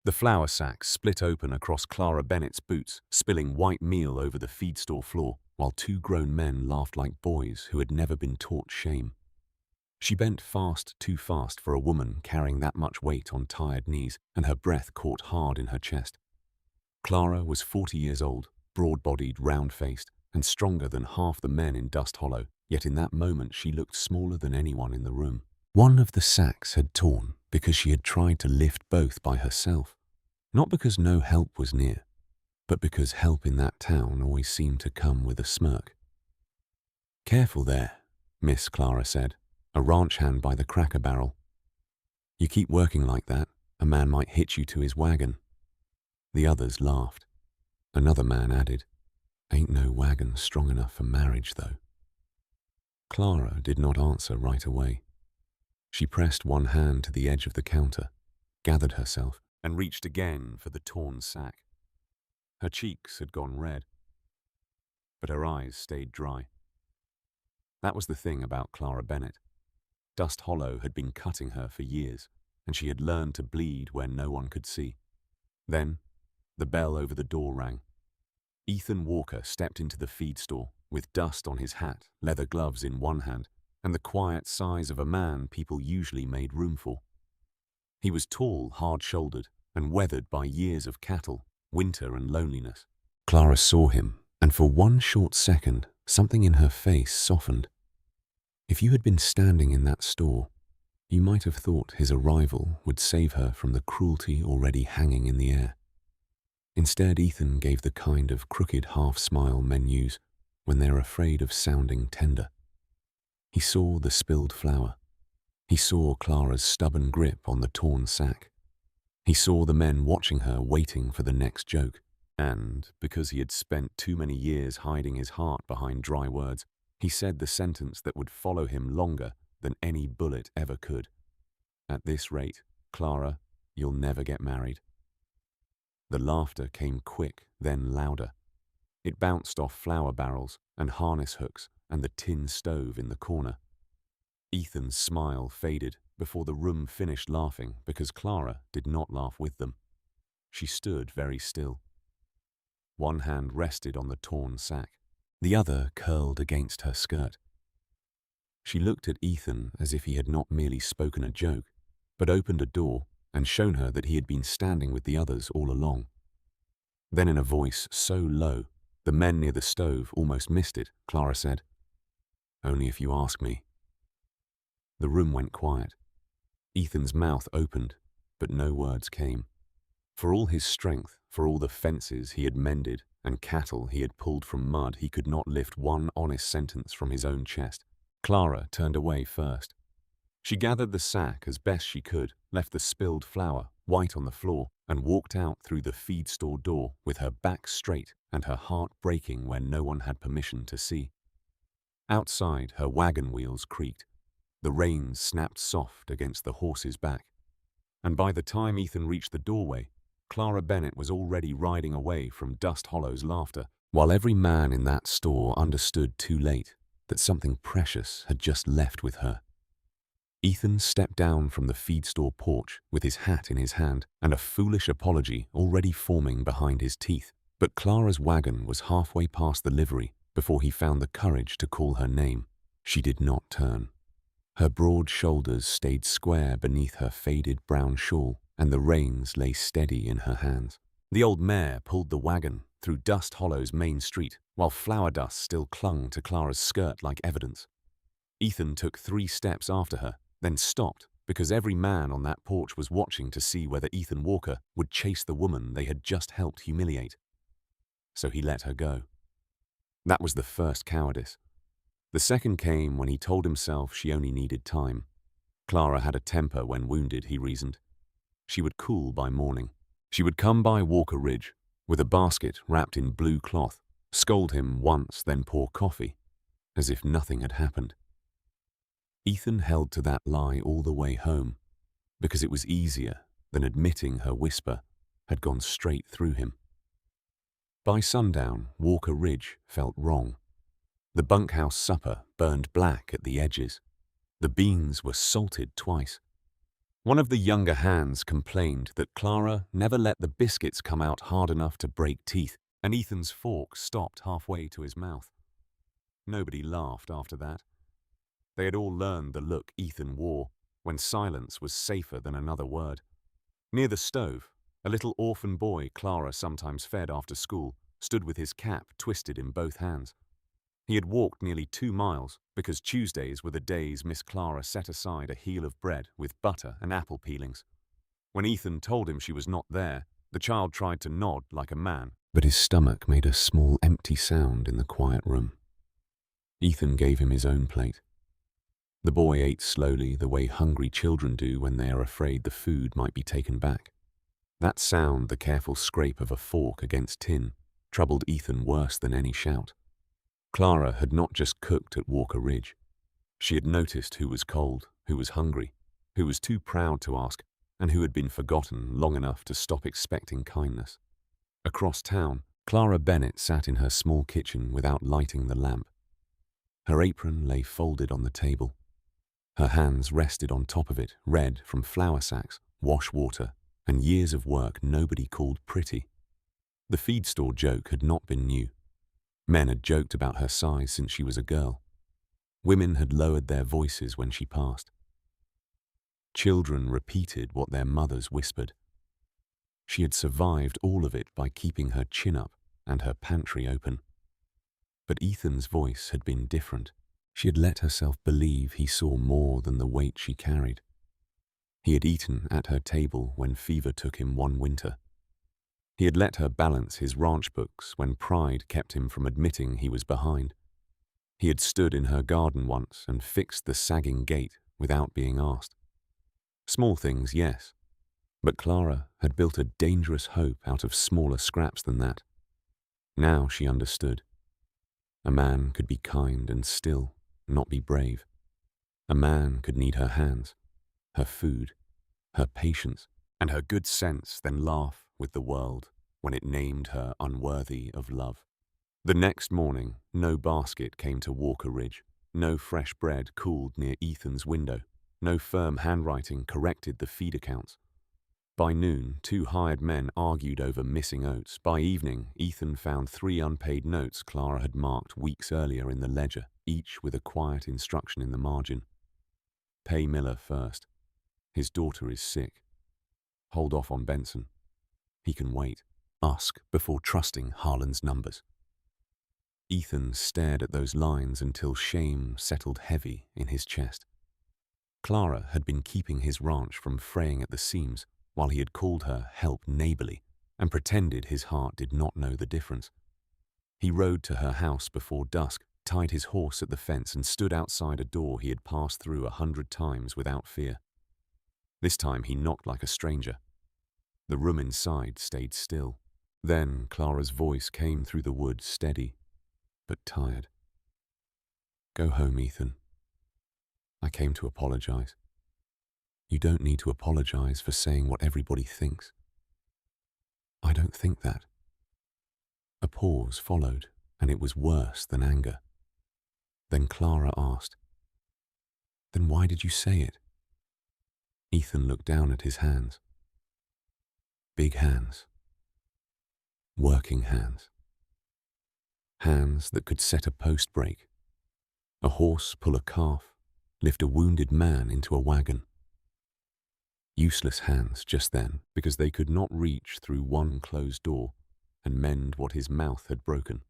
The flour sack split open across Clara Bennett's boots, spilling white meal over the feed store floor, while two grown men laughed like boys who had never been taught shame. She bent fast, too fast for a woman carrying that much weight on tired knees, and her breath caught hard in her chest. Clara was 40 years old, broad-bodied, round-faced, and stronger than half the men in Dust Hollow, yet in that moment she looked smaller than anyone in the room. One of the sacks had torn because she had tried to lift both by herself, not because no help was near, but because help in that town always seemed to come with a smirk. "Careful there," Miss Clara said, a ranch hand by the cracker barrel. "You keep working like that, a man might hitch you to his wagon." The others laughed. Another man added, "Ain't no wagon strong enough for marriage, though." Clara did not answer right away. She pressed one hand to the edge of the counter, gathered herself, and reached again for the torn sack. Her cheeks had gone red, but her eyes stayed dry. That was the thing about Clara Bennett. Dust Hollow had been cutting her for years, and she had learned to bleed where no one could see. Then, the bell over the door rang. Ethan Walker stepped into the feed store, with dust on his hat, leather gloves in one hand, and the quiet size of a man people usually made room for. He was tall, hard-shouldered, and weathered by years of cattle, winter and loneliness. Clara saw him, and for one short second, something in her face softened. If you had been standing in that store, you might have thought his arrival would save her from the cruelty already hanging in the air. Instead, Ethan gave the kind of crooked half-smile men use when they're afraid of sounding tender. He saw the spilled flour. He saw Clara's stubborn grip on the torn sack. He saw the men watching her, waiting for the next joke. And, because he had spent too many years hiding his heart behind dry words, he said the sentence that would follow him longer than any bullet ever could. "At this rate, Clara, you'll never get married." The laughter came quick, then louder. It bounced off flour barrels and harness hooks and the tin stove in the corner. Ethan's smile faded before the room finished laughing because Clara did not laugh with them. She stood very still. One hand rested on the torn sack. The other curled against her skirt. She looked at Ethan as if he had not merely spoken a joke, but opened a door and shown her that he had been standing with the others all along. Then in a voice so low, the men near the stove almost missed it, Clara said, "Only if you ask me." The room went quiet. Ethan's mouth opened, but no words came. For all his strength, for all the fences he had mended and cattle he had pulled from mud, he could not lift one honest sentence from his own chest. Clara turned away first. She gathered the sack as best she could, left the spilled flour white on the floor, and walked out through the feed store door with her back straight and her heart breaking where no one had permission to see. Outside, her wagon wheels creaked. The reins snapped soft against the horse's back. And by the time Ethan reached the doorway, Clara Bennett was already riding away from Dust Hollow's laughter, while every man in that store understood too late that something precious had just left with her. Ethan stepped down from the feed store porch with his hat in his hand and a foolish apology already forming behind his teeth. But Clara's wagon was halfway past the livery before he found the courage to call her name. She did not turn. Her broad shoulders stayed square beneath her faded brown shawl, and the reins lay steady in her hands. The old mare pulled the wagon through Dust Hollow's main street, while flour dust still clung to Clara's skirt like evidence. Ethan took 3 steps after her, then stopped because every man on that porch was watching to see whether Ethan Walker would chase the woman they had just helped humiliate. So he let her go. That was the first cowardice. The second came when he told himself she only needed time. Clara had a temper when wounded, he reasoned. She would cool by morning. She would come by Walker Ridge with a basket wrapped in blue cloth, scold him once, then pour coffee, as if nothing had happened. Ethan held to that lie all the way home, because it was easier than admitting her whisper had gone straight through him. By sundown, Walker Ridge felt wrong. The bunkhouse supper burned black at the edges. The beans were salted twice. One of the younger hands complained that Clara never let the biscuits come out hard enough to break teeth, and Ethan's fork stopped halfway to his mouth. Nobody laughed after that. They had all learned the look Ethan wore when silence was safer than another word. Near the stove, a little orphan boy Clara sometimes fed after school stood with his cap twisted in both hands. He had walked nearly 2 miles because Tuesdays were the days Miss Clara set aside a heel of bread with butter and apple peelings. When Ethan told him she was not there, the child tried to nod like a man, but his stomach made a small empty sound in the quiet room. Ethan gave him his own plate. The boy ate slowly, the way hungry children do when they are afraid the food might be taken back. That sound, the careful scrape of a fork against tin, troubled Ethan worse than any shout. Clara had not just cooked at Walker Ridge. She had noticed who was cold, who was hungry, who was too proud to ask, and who had been forgotten long enough to stop expecting kindness. Across town, Clara Bennett sat in her small kitchen without lighting the lamp. Her apron lay folded on the table. Her hands rested on top of it, red from flour sacks, wash water, and years of work nobody called pretty. The feed store joke had not been new. Men had joked about her size since she was a girl. Women had lowered their voices when she passed. Children repeated what their mothers whispered. She had survived all of it by keeping her chin up and her pantry open. But Ethan's voice had been different. She had let herself believe he saw more than the weight she carried. He had eaten at her table when fever took him one winter. He had let her balance his ranch books when pride kept him from admitting he was behind. He had stood in her garden once and fixed the sagging gate without being asked. Small things, yes, but Clara had built a dangerous hope out of smaller scraps than that. Now she understood. A man could be kind and still not be brave. A man could need her hands, her food, her patience, and her good sense, then laugh with the world when it named her unworthy of love. The next morning, no basket came to Walker Ridge, no fresh bread cooled near Ethan's window, no firm handwriting corrected the feed accounts. By noon, 2 hired men argued over missing oats. By evening, Ethan found 3 unpaid notes Clara had marked weeks earlier in the ledger, each with a quiet instruction in the margin. Pay Miller first. His daughter is sick. Hold off on Benson. He can wait. Ask before trusting Harlan's numbers. Ethan stared at those lines until shame settled heavy in his chest. Clara had been keeping his ranch from fraying at the seams while he had called her help neighborly and pretended his heart did not know the difference. He rode to her house before dusk, tied his horse at the fence and stood outside a door he had passed through 100 times without fear. This time he knocked like a stranger. The room inside stayed still. Then Clara's voice came through the woods, steady but tired. Go home, Ethan. I came to apologize. You don't need to apologize for saying what everybody thinks. I don't think that. A pause followed, and it was worse than anger. Then Clara asked, Then why did you say it? Ethan looked down at his hands. Big hands. Working hands. Hands that could set a post break. A horse pull a calf, lift a wounded man into a wagon. Useless hands just then because they could not reach through one closed door and mend what his mouth had broken.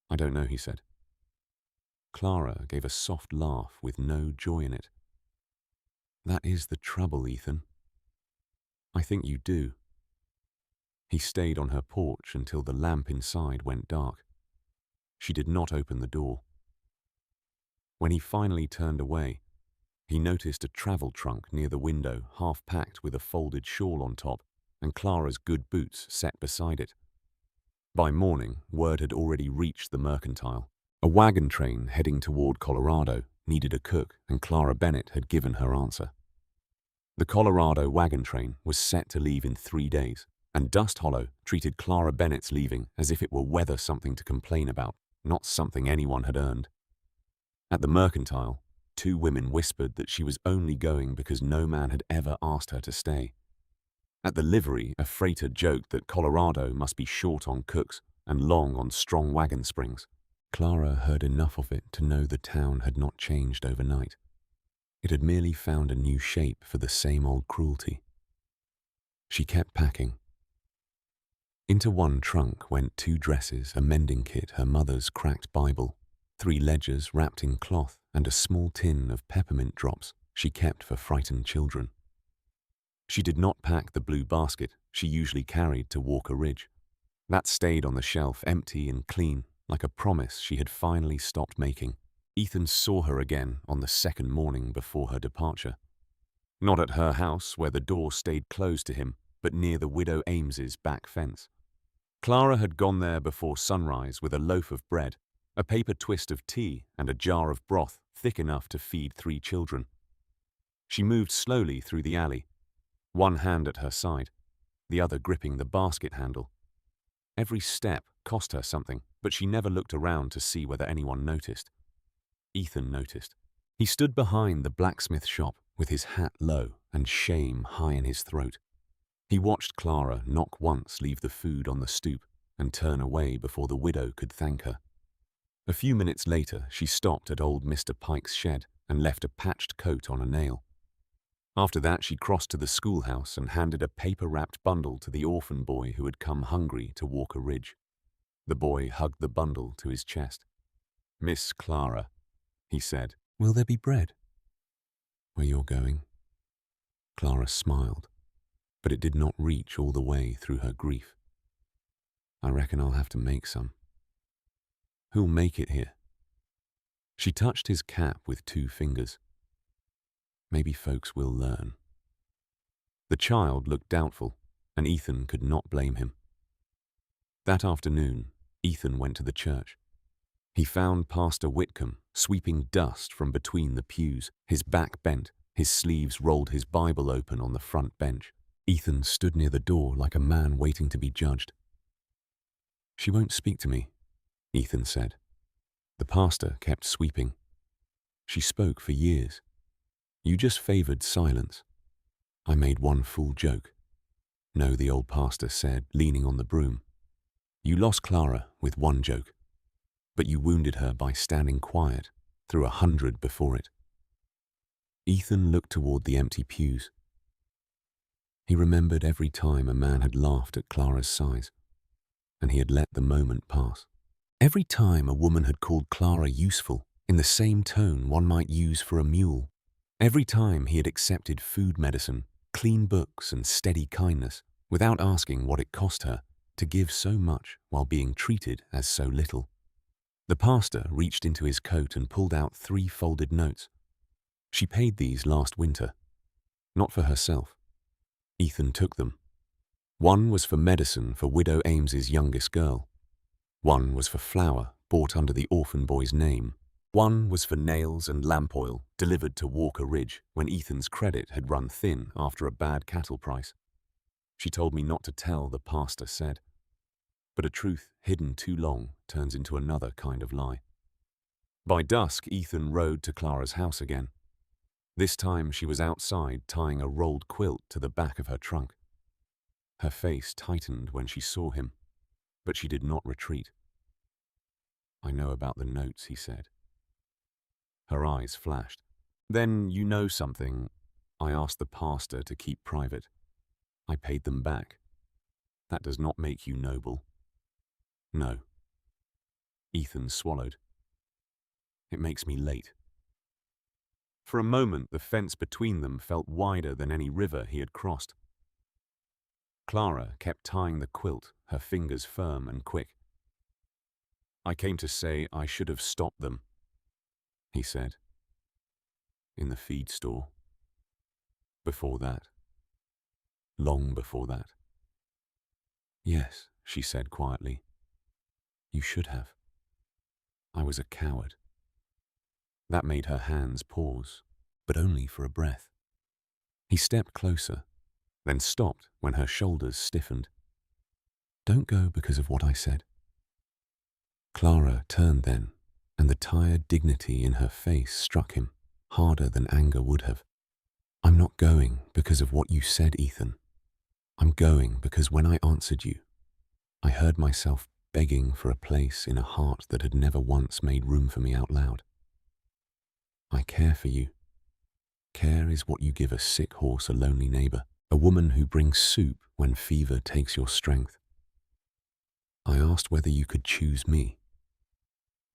I don't know, he said. Clara gave a soft laugh with no joy in it. That is the trouble, Ethan. I think you do. He stayed on her porch until the lamp inside went dark. She did not open the door. When he finally turned away, he noticed a travel trunk near the window, half packed with a folded shawl on top, and Clara's good boots set beside it. By morning, word had already reached the mercantile. A wagon train heading toward Colorado needed a cook, and Clara Bennett had given her answer. The Colorado wagon train was set to leave in 3 days, and Dust Hollow treated Clara Bennett's leaving as if it were weather something to complain about, not something anyone had earned. At the mercantile, 2 women whispered that she was only going because no man had ever asked her to stay. At the livery, a freighter joked that Colorado must be short on cooks and long on strong wagon springs. Clara heard enough of it to know the town had not changed overnight. It had merely found a new shape for the same old cruelty. She kept packing. Into one trunk went 2 dresses, a mending kit, her mother's cracked Bible, 3 ledgers wrapped in cloth, and a small tin of peppermint drops she kept for frightened children. She did not pack the blue basket she usually carried to Walker Ridge. That stayed on the shelf, empty and clean, like a promise she had finally stopped making. Ethan saw her again on the second morning before her departure. Not at her house, where the door stayed closed to him, but near the widow Ames's back fence. Clara had gone there before sunrise with a loaf of bread, a paper twist of tea, and a jar of broth thick enough to feed 3 children. She moved slowly through the alley, one hand at her side, the other gripping the basket handle. Every step cost her something, but she never looked around to see whether anyone noticed. Ethan noticed. He stood behind the blacksmith shop with his hat low and shame high in his throat. He watched Clara not once leave the food on the stoop and turn away before the widow could thank her. A few minutes later, she stopped at old Mr. Pike's shed and left a patched coat on a nail. After that, she crossed to the schoolhouse and handed a paper-wrapped bundle to the orphan boy who had come hungry to Walker Ridge. The boy hugged the bundle to his chest. "Miss Clara," he said, "will there be bread where you're going?" Clara smiled, but it did not reach all the way through her grief. "I reckon I'll have to make some." "Who'll make it here?" She touched his cap with 2 fingers. "Maybe folks will learn." The child looked doubtful, and Ethan could not blame him. That afternoon, Ethan went to the church. He found Pastor Whitcomb sweeping dust from between the pews, his back bent, his sleeves rolled, his Bible open on the front bench. Ethan stood near the door like a man waiting to be judged. "She won't speak to me," Ethan said. The pastor kept sweeping. "She spoke for years. You just favored silence. I made one fool joke." "No," the old pastor said, leaning on the broom. "You lost Clara with one joke, but you wounded her by standing quiet through 100 before it." Ethan looked toward the empty pews. He remembered every time a man had laughed at Clara's size, and he had let the moment pass. Every time a woman had called Clara useful in the same tone one might use for a mule. Every time he had accepted food medicine, clean books, and steady kindness without asking what it cost her to give so much while being treated as so little. The pastor reached into his coat and pulled out 3 folded notes. She paid these last winter, not for herself. Ethan took them. One was for medicine for widow Ames's youngest girl. One was for flour bought under the orphan boy's name. One was for nails and lamp oil delivered to Walker Ridge when Ethan's credit had run thin after a bad cattle price. She told me not to tell, the pastor said. But a truth hidden too long turns into another kind of lie. By dusk, Ethan rode to Clara's house again. This time she was outside tying a rolled quilt to the back of her trunk. Her face tightened when she saw him, but she did not retreat. "I know about the notes," he said. Her eyes flashed. "Then you know something I asked the pastor to keep private. I paid them back. That does not make you noble." "No." Ethan swallowed. "It makes me late." For a moment, the fence between them felt wider than any river he had crossed. Clara kept tying the quilt, her fingers firm and quick. "I came to say I should have stopped them," he said. "In the feed store. Before that. Long before that." "Yes," she said quietly. "You should have. I was a coward." That made her hands pause, but only for a breath. He stepped closer, then stopped when her shoulders stiffened. "Don't go because of what I said." Clara turned then, and the tired dignity in her face struck him, harder than anger would have. "I'm not going because of what you said, Ethan. I'm going because when I answered you, I heard myself begging for a place in a heart that had never once made room for me out loud. I care for you. Care is what you give a sick horse, a lonely neighbor, a woman who brings soup when fever takes your strength. I asked whether you could choose me."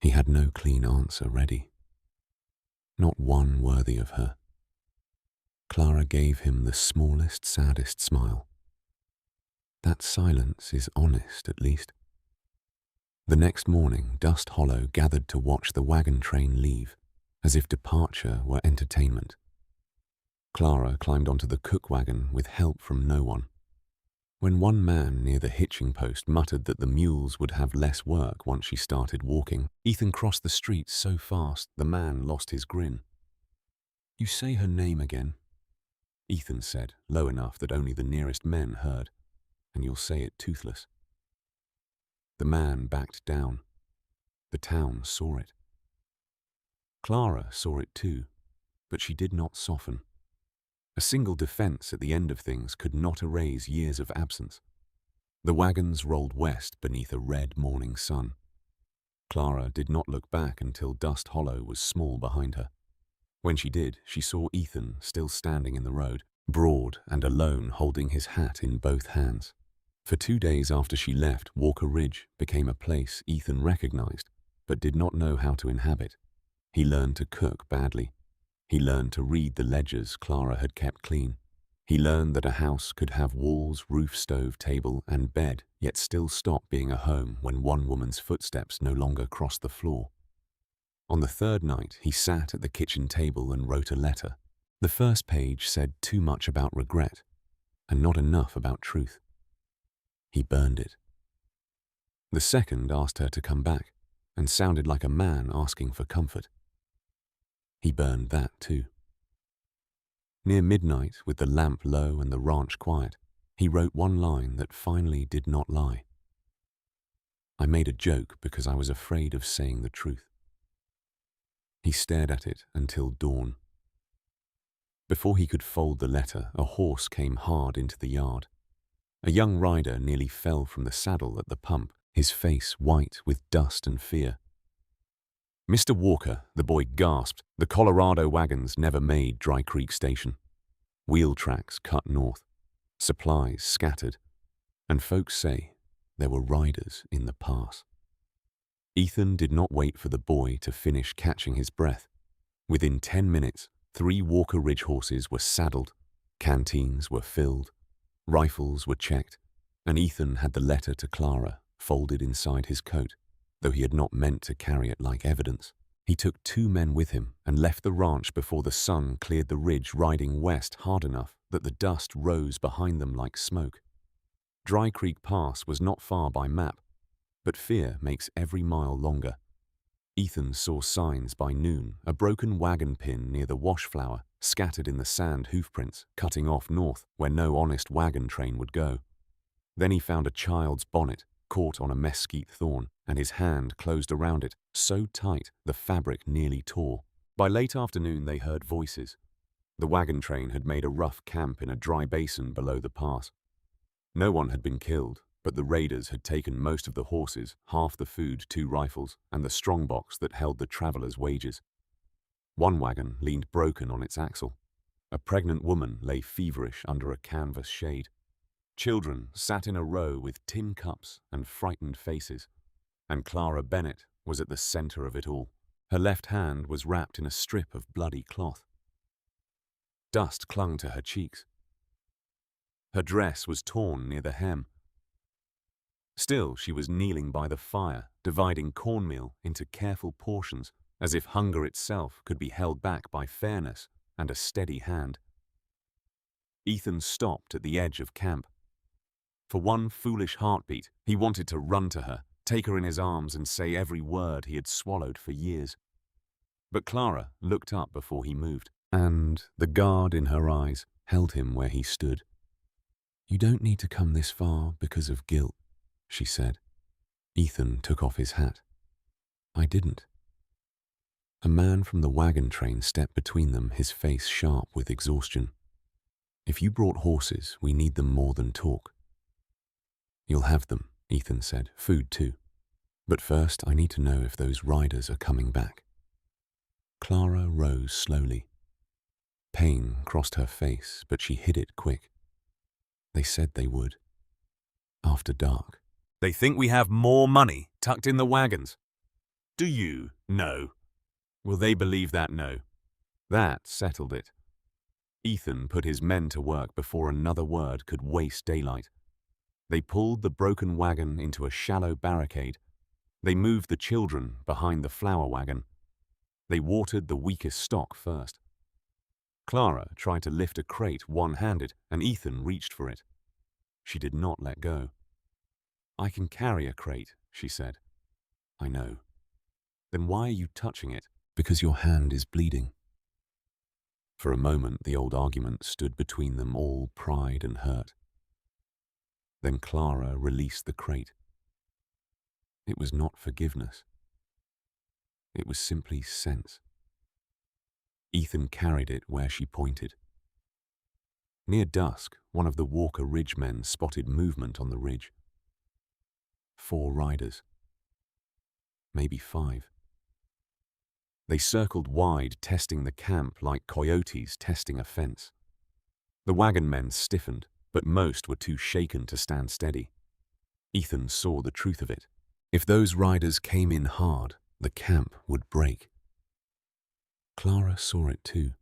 He had no clean answer ready. Not one worthy of her. Clara gave him the smallest, saddest smile. That silence is honest, at least. The next morning, Dust Hollow gathered to watch the wagon train leave, as if departure were entertainment. Clara climbed onto the cook wagon with help from no one. When one man near the hitching post muttered that the mules would have less work once she started walking, Ethan crossed the street so fast the man lost his grin. "You say her name again," Ethan said, low enough that only the nearest men heard, "and you'll say it toothless." The man backed down. The town saw it. Clara saw it too, but she did not soften. A single defense at the end of things could not erase years of absence. The wagons rolled west beneath a red morning sun. Clara did not look back until Dust Hollow was small behind her. When she did, she saw Ethan still standing in the road, broad and alone, holding his hat in both hands. For 2 days after she left, Walker Ridge became a place Ethan recognized, but did not know how to inhabit. He learned to cook badly. He learned to read the ledgers Clara had kept clean. He learned that a house could have walls, roof, stove, table, and bed, yet still stop being a home when one woman's footsteps no longer crossed the floor. On the third night, he sat at the kitchen table and wrote a letter. The first page said too much about regret, and not enough about truth. He burned it. The second asked her to come back, and sounded like a man asking for comfort. He burned that too. Near midnight, with the lamp low and the ranch quiet, he wrote one line that finally did not lie. "I made a joke because I was afraid of saying the truth." He stared at it until dawn. Before he could fold the letter, a horse came hard into the yard. A young rider nearly fell from the saddle at the pump, his face white with dust and fear. "Mr. Walker," the boy gasped, "the Colorado wagons never made Dry Creek Station. Wheel tracks cut north, supplies scattered, and folks say there were riders in the pass." Ethan did not wait for the boy to finish catching his breath. Within 10 minutes, 3 Walker Ridge horses were saddled, canteens were filled, rifles were checked, and Ethan had the letter to Clara folded inside his coat, though he had not meant to carry it like evidence. He took 2 men with him and left the ranch before the sun cleared the ridge, riding west hard enough that the dust rose behind them like smoke. Dry Creek Pass was not far by map, but fear makes every mile longer. Ethan saw signs by noon, a broken wagon pin near the washflower, scattered in the sand hoofprints, cutting off north where no honest wagon train would go. Then he found a child's bonnet, caught on a mesquite thorn, and his hand closed around it, so tight the fabric nearly tore. By late afternoon they heard voices. The wagon train had made a rough camp in a dry basin below the pass. No one had been killed, but the raiders had taken most of the horses, half the food, 2 rifles, and the strongbox that held the travelers' wages. One wagon leaned broken on its axle. A pregnant woman lay feverish under a canvas shade. Children sat in a row with tin cups and frightened faces, and Clara Bennett was at the center of it all. Her left hand was wrapped in a strip of bloody cloth. Dust clung to her cheeks. Her dress was torn near the hem. Still, she was kneeling by the fire, dividing cornmeal into careful portions, as if hunger itself could be held back by fairness and a steady hand. Ethan stopped at the edge of camp. For one foolish heartbeat, he wanted to run to her, take her in his arms and say every word he had swallowed for years. But Clara looked up before he moved, and the guard in her eyes held him where he stood. "You don't need to come this far because of guilt," she said. Ethan took off his hat. "I didn't." A man from the wagon train stepped between them, his face sharp with exhaustion. "If you brought horses, we need them more than talk." "You'll have them," Ethan said. "Food too. But first, I need to know if those riders are coming back." Clara rose slowly. Pain crossed her face, but she hid it quick. "They said they would. After dark." "They think we have more money tucked in the wagons." "Do you? No." "Will they believe that? No." That settled it. Ethan put his men to work before another word could waste daylight. They pulled the broken wagon into a shallow barricade. They moved the children behind the flour wagon. They watered the weakest stock first. Clara tried to lift a crate one-handed, and Ethan reached for it. She did not let go. "I can carry a crate," she said. "I know." "Then why are you touching it?" "Because your hand is bleeding." For a moment, the old argument stood between them, all pride and hurt. Then Clara released the crate. It was not forgiveness. It was simply sense. Ethan carried it where she pointed. Near dusk, one of the Walker Ridge men spotted movement on the ridge. 4 riders. Maybe 5. They circled wide, testing the camp like coyotes testing a fence. The wagon men stiffened, but most were too shaken to stand steady. Ethan saw the truth of it. If those riders came in hard, the camp would break. Clara saw it too.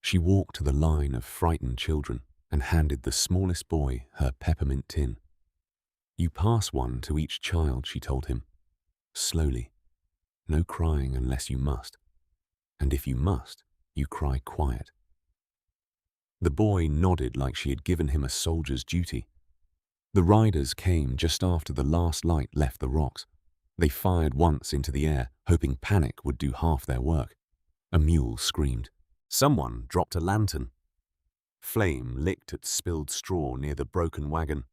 She walked to the line of frightened children and handed the smallest boy her peppermint tin. "You pass one to each child," she told him. "Slowly. No crying unless you must. And if you must, you cry quiet." The boy nodded like she had given him a soldier's duty. The riders came just after the last light left the rocks. They fired once into the air, hoping panic would do half their work. A mule screamed. Someone dropped a lantern. Flame licked at spilled straw near the broken wagon.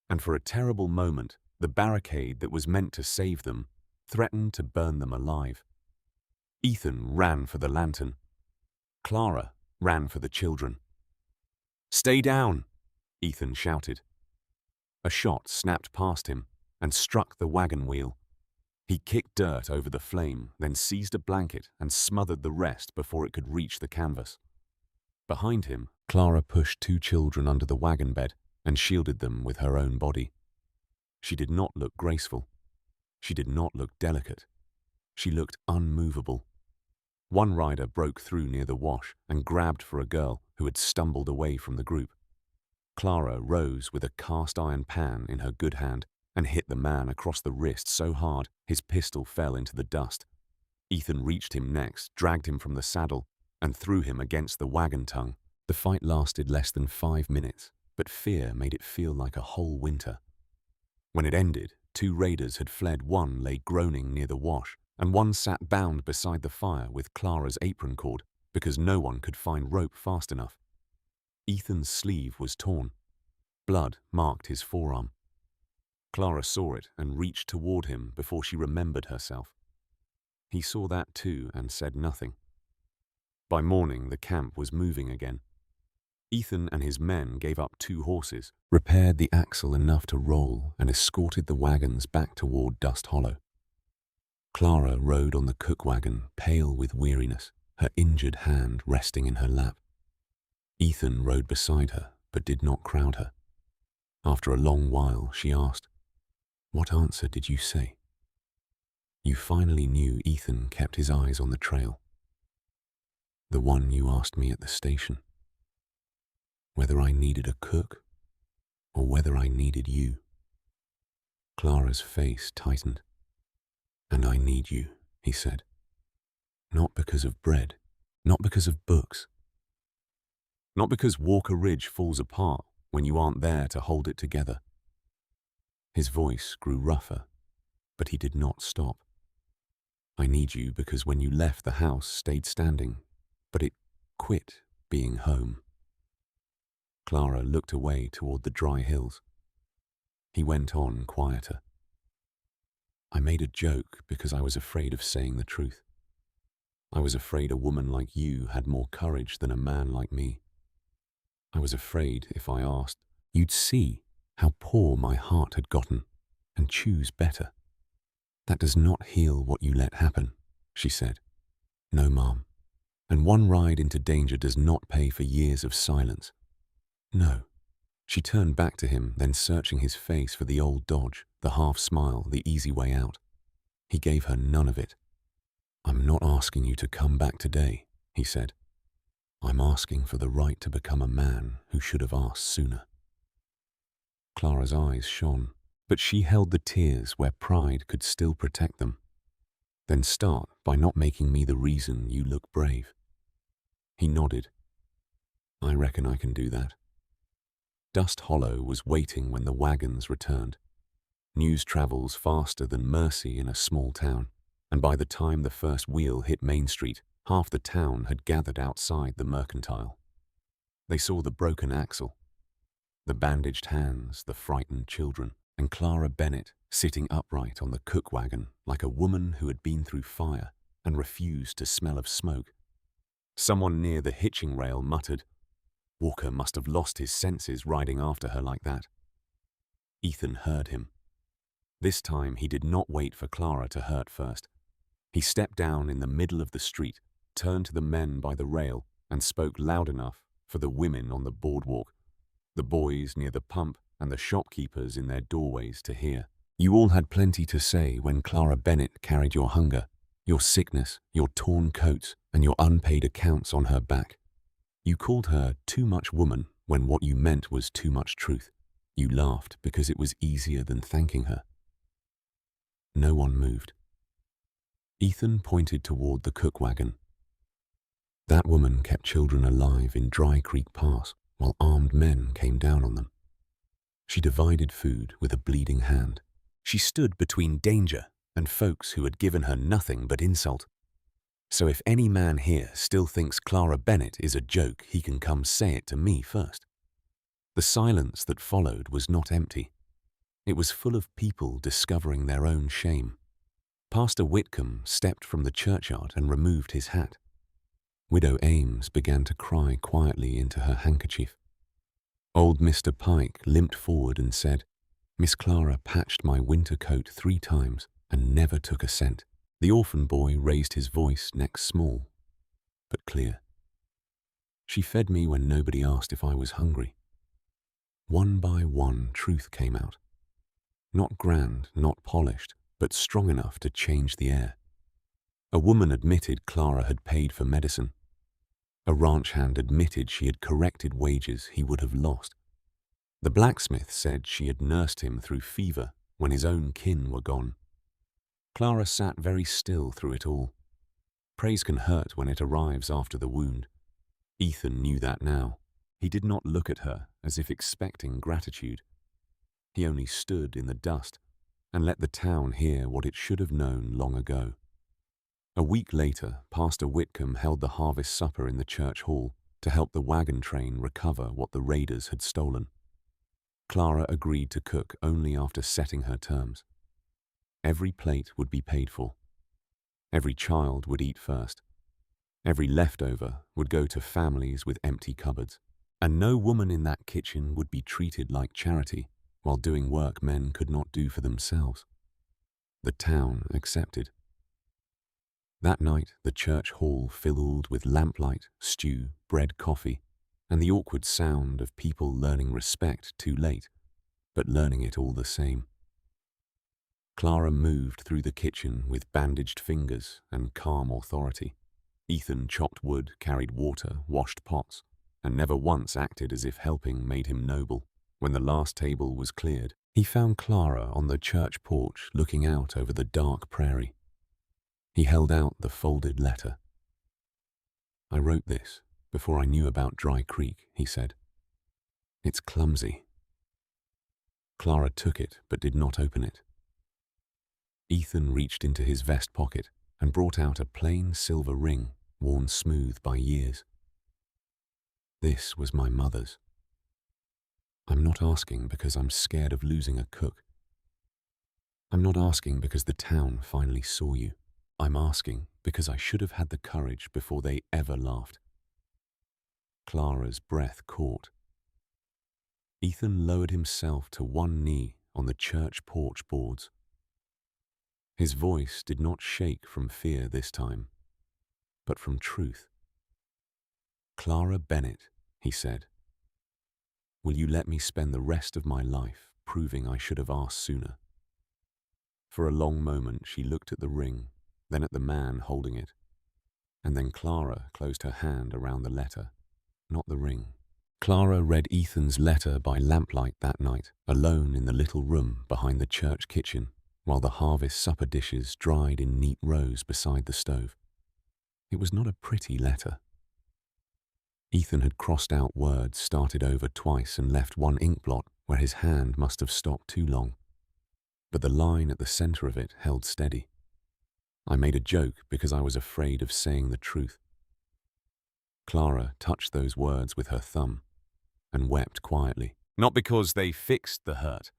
And for a terrible moment, the barricade that was meant to save them threatened to burn them alive. Ethan ran for the lantern. Clara ran for the children. "Stay down!" Ethan shouted. A shot snapped past him and struck the wagon wheel. He kicked dirt over the flame, then seized a blanket and smothered the rest before it could reach the canvas. Behind him, Clara pushed 2 children under the wagon bed and shielded them with her own body. She did not look graceful. She did not look delicate. She looked unmovable. One rider broke through near the wash and grabbed for a girl who had stumbled away from the group. Clara rose with a cast-iron pan in her good hand and hit the man across the wrist so hard his pistol fell into the dust. Ethan reached him next, dragged him from the saddle, and threw him against the wagon tongue. The fight lasted less than 5 minutes, but fear made it feel like a whole winter. When it ended, 2 raiders had fled. One lay groaning near the wash, and one sat bound beside the fire with Clara's apron cord because no one could find rope fast enough. Ethan's sleeve was torn. Blood marked his forearm. Clara saw it and reached toward him before she remembered herself. He saw that too and said nothing. By morning, the camp was moving again. Ethan and his men gave up 2 horses, repaired the axle enough to roll, and escorted the wagons back toward Dust Hollow. Clara rode on the cook wagon, pale with weariness, her injured hand resting in her lap. Ethan rode beside her, but did not crowd her. After a long while, she asked, "What answer did you say?" You finally knew Ethan kept his eyes on the trail. "The one you asked me at the station. Whether I needed a cook or whether I needed you." Clara's face tightened. "And I need you," he said. "Not because of bread, not because of books. Not because Walker Ridge falls apart when you aren't there to hold it together." His voice grew rougher, but he did not stop. "I need you because when you left, the house stayed standing, but it quit being home." Clara looked away toward the dry hills. He went on quieter. "I made a joke because I was afraid of saying the truth. I was afraid a woman like you had more courage than a man like me. I was afraid if I asked, you'd see how poor my heart had gotten and choose better. That does not heal what you let happen, she said. No, Mom. And one ride into danger does not pay for years of silence. No. She turned back to him, then searching his face for the old dodge, the half smile, the easy way out. He gave her none of it. I'm not asking you to come back today, he said. I'm asking for the right to become a man who should have asked sooner. Clara's eyes shone, but she held the tears where pride could still protect them. Then start by not making me the reason you look brave. He nodded. I reckon I can do that. Dust Hollow was waiting when the wagons returned. News travels faster than mercy in a small town, and by the time the first wheel hit Main Street, half the town had gathered outside the mercantile. They saw the broken axle, the bandaged hands, the frightened children, and Clara Bennett sitting upright on the cook wagon like a woman who had been through fire and refused to smell of smoke. Someone near the hitching rail muttered, Walker must have lost his senses riding after her like that. Ethan heard him. This time he did not wait for Clara to hurt first. He stepped down in the middle of the street, turned to the men by the rail, and spoke loud enough for the women on the boardwalk, the boys near the pump, and the shopkeepers in their doorways to hear. You all had plenty to say when Clara Bennett carried your hunger, your sickness, your torn coats, and your unpaid accounts on her back. You called her too much woman when what you meant was too much truth. You laughed because it was easier than thanking her. No one moved. Ethan pointed toward the cook wagon. That woman kept children alive in Dry Creek Pass while armed men came down on them. She divided food with a bleeding hand. She stood between danger and folks who had given her nothing but insult. So if any man here still thinks Clara Bennett is a joke, he can come say it to me first. The silence that followed was not empty. It was full of people discovering their own shame. Pastor Whitcomb stepped from the churchyard and removed his hat. Widow Ames began to cry quietly into her handkerchief. Old Mr. Pike limped forward and said, Miss Clara patched my winter coat 3 times and never took a cent. The orphan boy raised his voice next small, but clear. She fed me when nobody asked if I was hungry. One by one, truth came out. Not grand, not polished, but strong enough to change the air. A woman admitted Clara had paid for medicine. A ranch hand admitted she had corrected wages he would have lost. The blacksmith said she had nursed him through fever when his own kin were gone. Clara sat very still through it all. Praise can hurt when it arrives after the wound. Ethan knew that now. He did not look at her as if expecting gratitude. He only stood in the dust and let the town hear what it should have known long ago. A week later, Pastor Whitcomb held the harvest supper in the church hall to help the wagon train recover what the raiders had stolen. Clara agreed to cook only after setting her terms. Every plate would be paid for. Every child would eat first. Every leftover would go to families with empty cupboards. And no woman in that kitchen would be treated like charity while doing work men could not do for themselves. The town accepted. That night, the church hall filled with lamplight, stew, bread, coffee, and the awkward sound of people learning respect too late, but learning it all the same. Clara moved through the kitchen with bandaged fingers and calm authority. Ethan chopped wood, carried water, washed pots, and never once acted as if helping made him noble. When the last table was cleared, he found Clara on the church porch looking out over the dark prairie. He held out the folded letter. I wrote this before I knew about Dry Creek, he said. It's clumsy. Clara took it but did not open it. Ethan reached into his vest pocket and brought out a plain silver ring worn smooth by years. This was my mother's. I'm not asking because I'm scared of losing a cook. I'm not asking because the town finally saw you. I'm asking because I should have had the courage before they ever laughed. Clara's breath caught. Ethan lowered himself to one knee on the church porch boards. His voice did not shake from fear this time, but from truth. "Clara Bennett," he said, "will you let me spend the rest of my life proving I should have asked sooner?" For a long moment she looked at the ring, then at the man holding it, and then Clara closed her hand around the letter, not the ring. Clara read Ethan's letter by lamplight that night, alone in the little room behind the church kitchen, while the harvest supper dishes dried in neat rows beside the stove. It was not a pretty letter. Ethan had crossed out words, started over twice, and left one ink blot where his hand must have stopped too long. But the line at the center of it held steady. "I made a joke because I was afraid of saying the truth." Clara touched those words with her thumb and wept quietly, not because they fixed the hurt,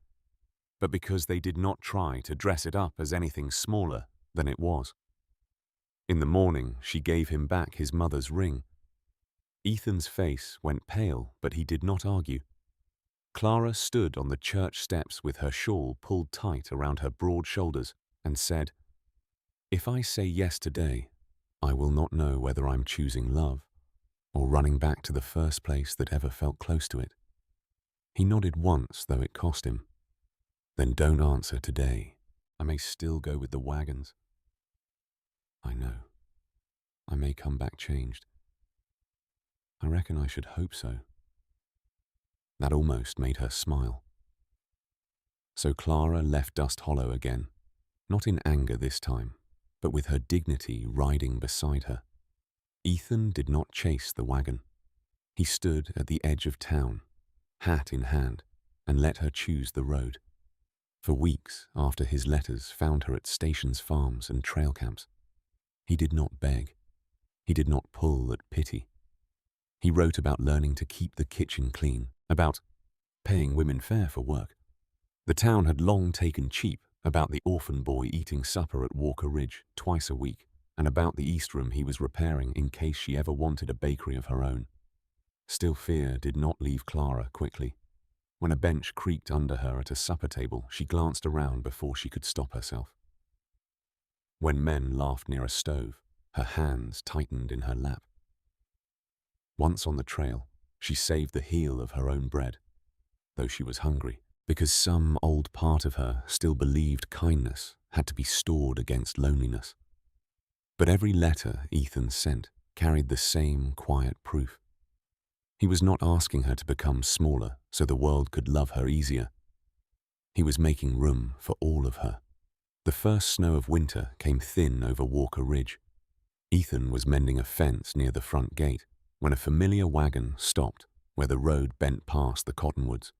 but because they did not try to dress it up as anything smaller than it was. In the morning, she gave him back his mother's ring. Ethan's face went pale, but he did not argue. Clara stood on the church steps with her shawl pulled tight around her broad shoulders and said, "If I say yes today, I will not know whether I'm choosing love or running back to the first place that ever felt close to it." He nodded once, though it cost him. "Then don't answer today. I may still go with the wagons." "I know. I may come back changed. I reckon I should hope so." That almost made her smile. So Clara left Dust Hollow again, not in anger this time, but with her dignity riding beside her. Ethan did not chase the wagon. He stood at the edge of town, hat in hand, and let her choose the road. For weeks after his letters found her at stations, farms, and trail camps, he did not beg. He did not pull at pity. He wrote about learning to keep the kitchen clean, about paying women fair for work. The town had long taken cheap about the orphan boy eating supper at Walker Ridge twice a week, and about the East Room he was repairing in case she ever wanted a bakery of her own. Still, fear did not leave Clara quickly. When a bench creaked under her at a supper table, she glanced around before she could stop herself. When men laughed near a stove, her hands tightened in her lap. Once on the trail, she saved the heel of her own bread, though she was hungry, because some old part of her still believed kindness had to be stored against loneliness. But every letter Ethan sent carried the same quiet proof. He was not asking her to become smaller so the world could love her easier. He was making room for all of her. The first snow of winter came thin over Walker Ridge. Ethan was mending a fence near the front gate when a familiar wagon stopped where the road bent past the cottonwoods.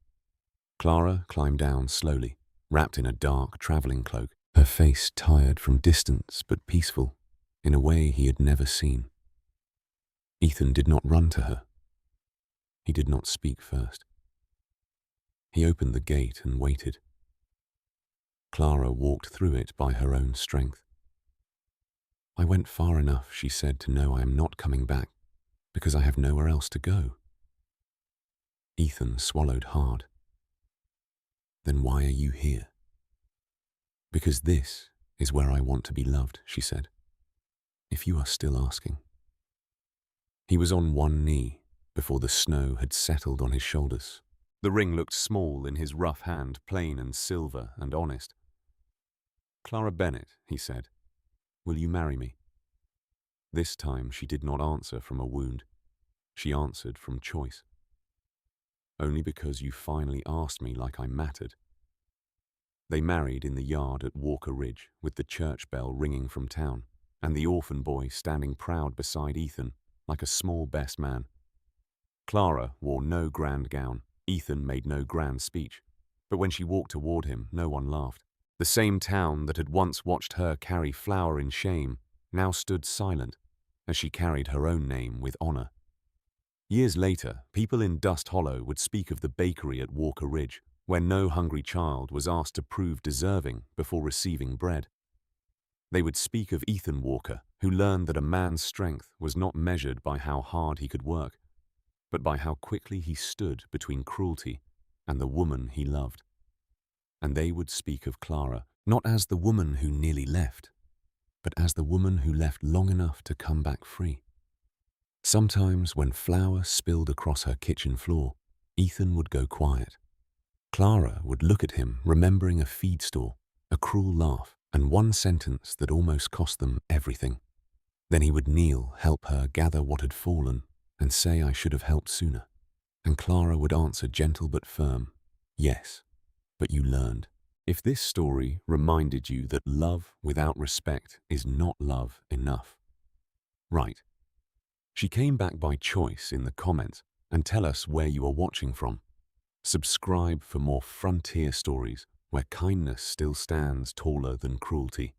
Clara climbed down slowly, wrapped in a dark traveling cloak, her face tired from distance but peaceful in a way he had never seen. Ethan did not run to her. He did not speak first. He opened the gate and waited. Clara walked through it by her own strength. "I went far enough," she said, "to know I am not coming back, because I have nowhere else to go." Ethan swallowed hard. "Then why are you here?" "Because this is where I want to be loved," she said, "if you are still asking." He was on one knee before the snow had settled on his shoulders. The ring looked small in his rough hand, plain and silver and honest. "Clara Bennett," he said, "will you marry me?" This time she did not answer from a wound. She answered from choice. "Only because you finally asked me like I mattered." They married in the yard at Walker Ridge, with the church bell ringing from town, and the orphan boy standing proud beside Ethan, like a small best man. Clara wore no grand gown. Ethan made no grand speech. But when she walked toward him, no one laughed. The same town that had once watched her carry flour in shame now stood silent as she carried her own name with honor. Years later, people in Dust Hollow would speak of the bakery at Walker Ridge, where no hungry child was asked to prove deserving before receiving bread. They would speak of Ethan Walker, who learned that a man's strength was not measured by how hard he could work, but by how quickly he stood between cruelty and the woman he loved. And they would speak of Clara, not as the woman who nearly left, but as the woman who left long enough to come back free. Sometimes when flour spilled across her kitchen floor, Ethan would go quiet. Clara would look at him, remembering a feed store, a cruel laugh, and one sentence that almost cost them everything. Then he would kneel, help her gather what had fallen, and say, "I should have helped sooner." And Clara would answer, gentle but firm, "Yes, but you learned." If this story reminded you that love without respect is not love enough, right. She came back by choice in the comments, and tell us where you are watching from. Subscribe for more frontier stories where kindness still stands taller than cruelty.